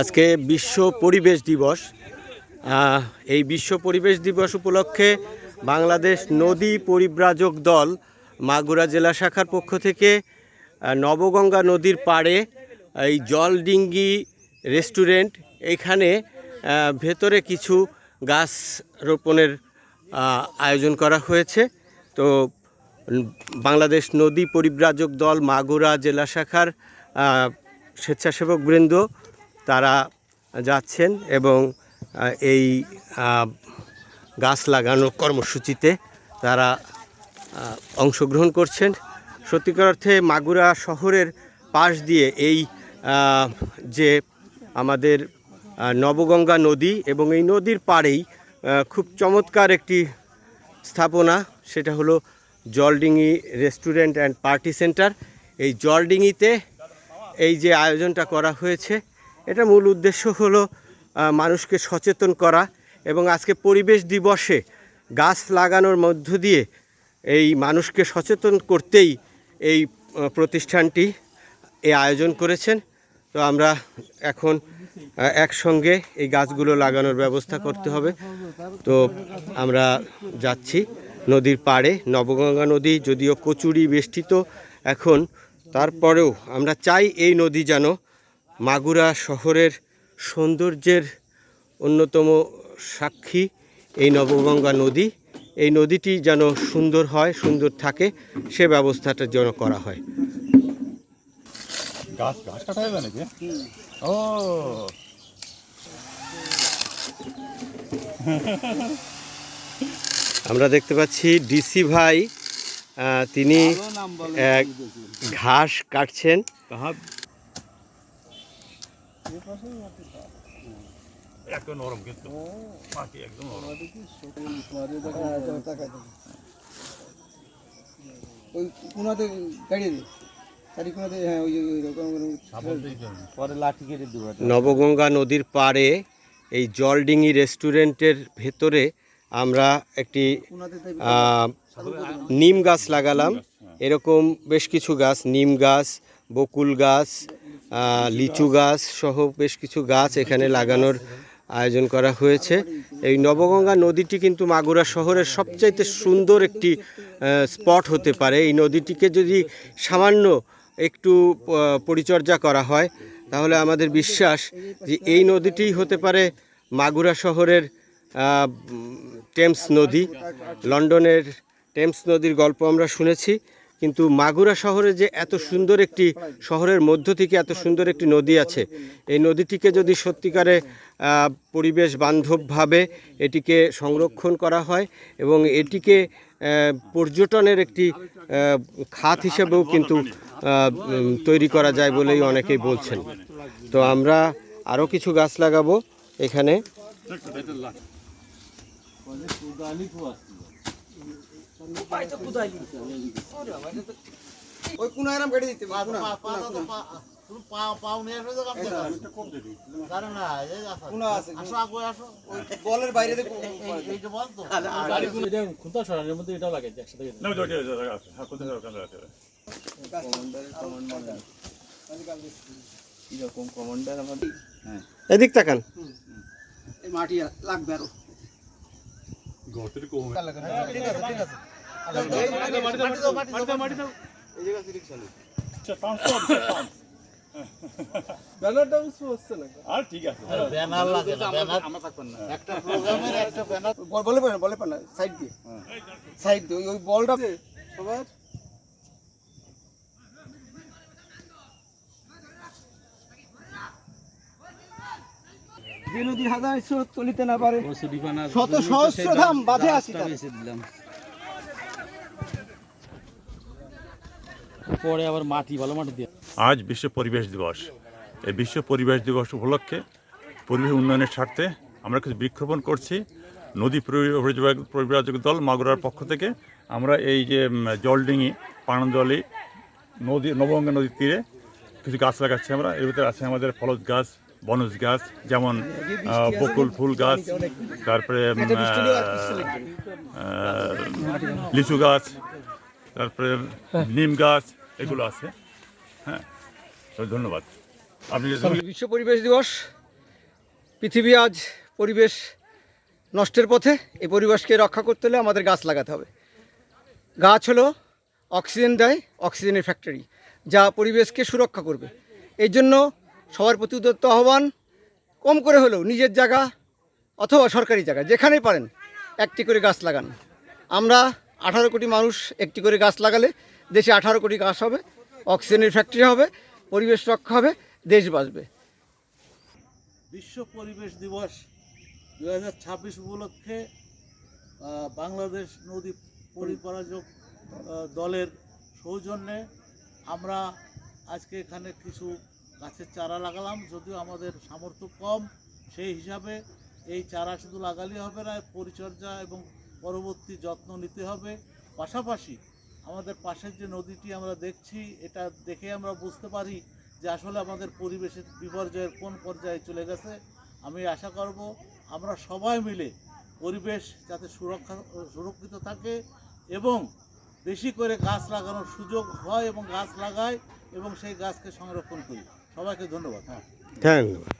আজকে বিশ্ব পরিবেশ দিবস। এই বিশ্ব পরিবেশ দিবস উপলক্ষে বাংলাদেশ নদী পরিব্রাজক দল মাগুরা জেলা শাখার পক্ষ থেকে নবগঙ্গা নদীর পাড়ে এই জলডিঙ্গি রেস্টুরেন্ট, এখানে ভেতরে কিছু গাছ রোপণের আয়োজন করা হয়েছে। তো বাংলাদেশ নদী পরিব্রাজক দল মাগুরা জেলা শাখার স্বেচ্ছাসেবকবৃন্দ তারা যাচ্ছেন এবং এই গাছ লাগানোর কর্মসূচিতে তারা অংশগ্রহণ করছেন। সত্যিকার অর্থে মাগুরা শহরের পাশ দিয়ে এই যে আমাদের নবগঙ্গা নদী এবং এই নদীর পাড়েই খুব চমৎকার একটি স্থাপনা, সেটা হলো জলডিঙ্গি রেস্টুরেন্ট অ্যান্ড পার্টি সেন্টার। এই জলডিঙ্গিতে এই যে আয়োজনটা করা হয়েছে, এটা মূল উদ্দেশ্য হলো মানুষকে সচেতন করা এবং আজকে পরিবেশ দিবসে গাছ লাগানোর মধ্য দিয়ে এই মানুষকে সচেতন করতেই এই প্রতিষ্ঠানটি এই আয়োজন করেছেন। তো আমরা এখন একসঙ্গে এই গাছগুলো লাগানোর ব্যবস্থা করতে হবে। তো আমরা যাচ্ছি নদীর পাড়ে। নবগঙ্গা নদী যদিও কচুরি বেষ্টিত এখন, তারপরেও আমরা চাই এই নদী যেন মাগুরা শহরের সৌন্দর্যের অন্যতম সাক্ষী। এই নবগঙ্গা নদী, এই নদীটি যেন সুন্দর হয়, সুন্দর থাকে, সে ব্যবস্থাটা যেন করা হয়। গাছ কাটা যাবে নাকি? ও আমরা দেখতে পাচ্ছি ডিসি ভাই, তিনি ঘাস কাটছেন। একদম নরম, কিন্তু মাটি একদম নরম। ওই কোনাতে গাড়ি দে, হ্যাঁ ওই পরে লাঠি কেটে দেবো। নবগঙ্গা নদীর পাড়ে এই জলডিঙ্গি রেস্টুরেন্টের ভেতরে আমরা একটি নিম গাছ লাগালাম। এরকম বেশ কিছু গাছ, নিম গাছ, বকুল গাছ, লিচু গাছ সহ বেশ কিছু গাছ এখানে লাগানোর আয়োজন করা হয়েছে। এই নবগঙ্গা নদীটি কিন্তু মাগুরা শহরের সবচাইতে সুন্দর একটি স্পট হতে পারে। এই নদীটিকে যদি সামান্য একটু পরিচর্যা করা হয়, তাহলে আমাদের বিশ্বাস যে এই নদীটিই হতে পারে মাগুরা শহরের টেমস নদী। লন্ডনের টেমস নদীর গল্প আমরা শুনেছি, কিন্তু মাগুরা শহরে যে এত সুন্দর একটি শহরের মধ্য থেকে এত সুন্দর একটি নদী আছে, এই নদীটিকে যদি সত্যিকারে পরিবেশ বান্ধবভাবে এটিকে সংরক্ষণ করা হয় এবং এটিকে পর্যটনের একটি খাত হিসেবেও কিন্তু তৈরি করা যায় বলেই অনেকেই বলছেন। তো আমরা আরও কিছু গাছ লাগাবো এখানে। ওই কোন আরাম কেটে দিতে বলের বাইরে এদিক তাকান। মাটি লাগবে আরো। বিনোদী হাজার স্রোত চলিতে না পারে, শত সহস্র ধাম বাঁধে আসি পরে আবার মাটি ভালো মাটি দিয়ে। আজ বিশ্ব পরিবেশ দিবস। এই বিশ্ব পরিবেশ দিবস উপলক্ষে পরিবেশ উন্নয়নের স্বার্থে আমরা কিছু বৃক্ষরোপণ করছি। নদী পরিব্রাজক দল মাগুরার পক্ষ থেকে আমরা এই যে জলডিঙ্গি পানজলি নদী নবগঙ্গা নদীর তীরে কিছু গাছ লাগাচ্ছি আমরা। এর ভিতরে আছে আমাদের ফলজ গাছ, বনজ গাছ, যেমন বকুল ফুল গাছ, তারপরে লিচু গাছ, তারপরে নিম গাছ, এগুলো আছে। হ্যাঁ, তো ধন্যবাদ। আপনি বিশ্ব পরিবেশ দিবস। পৃথিবী আজ পরিবেশ নষ্টের পথে। এই পরিবেশকে রক্ষা করতে হলে আমাদের গাছ লাগাতে হবে। গাছ হলো অক্সিজেন দেয়, অক্সিজেনের ফ্যাক্টরি, যা পরিবেশকে সুরক্ষা করবে। এই জন্য সবার প্রতি উদ্যত আহ্বান, কম করে হলেও নিজের জায়গা অথবা সরকারি জায়গা যেখানেই পারেন একটি করে গাছ লাগান। আমরা 18 কোটি মানুষ একটি করে গাছ লাগালে দেশে 18 কোটি গাছ হবে, অক্সিজেনের ফ্যাক্টরি হবে, পরিবেশ রক্ষা হবে, দেশ বাঁচবে। বিশ্ব পরিবেশ দিবস 2026 উপলক্ষে বাংলাদেশ নদী পরিপালক দলের সৌজন্যে আমরা আজকে এখানে কিছু গাছের চারা লাগালাম। যদিও আমাদের সামর্থ্য কম, সেই হিসাবে এই চারা শুধু লাগালেই হবে না, পরিচর্যা এবং পরবর্তী যত্ন নিতে হবে। পাশাপাশি আমাদের পাশের যে নদীটি আমরা দেখছি, এটা দেখে আমরা বুঝতে পারি যে আসলে আমাদের পরিবেশের বিপর্যয়ের কোন পর্যায়ে চলে গেছে। আমি আশা করব আমরা সবাই মিলে পরিবেশ যাতে সুরক্ষিত থাকে এবং বেশি করে গাছ লাগানোর সুযোগ হয় এবং গাছ লাগায় এবং সেই গাছকে সংরক্ষণ করি। সবাইকে ধন্যবাদ। ধন্যবাদ।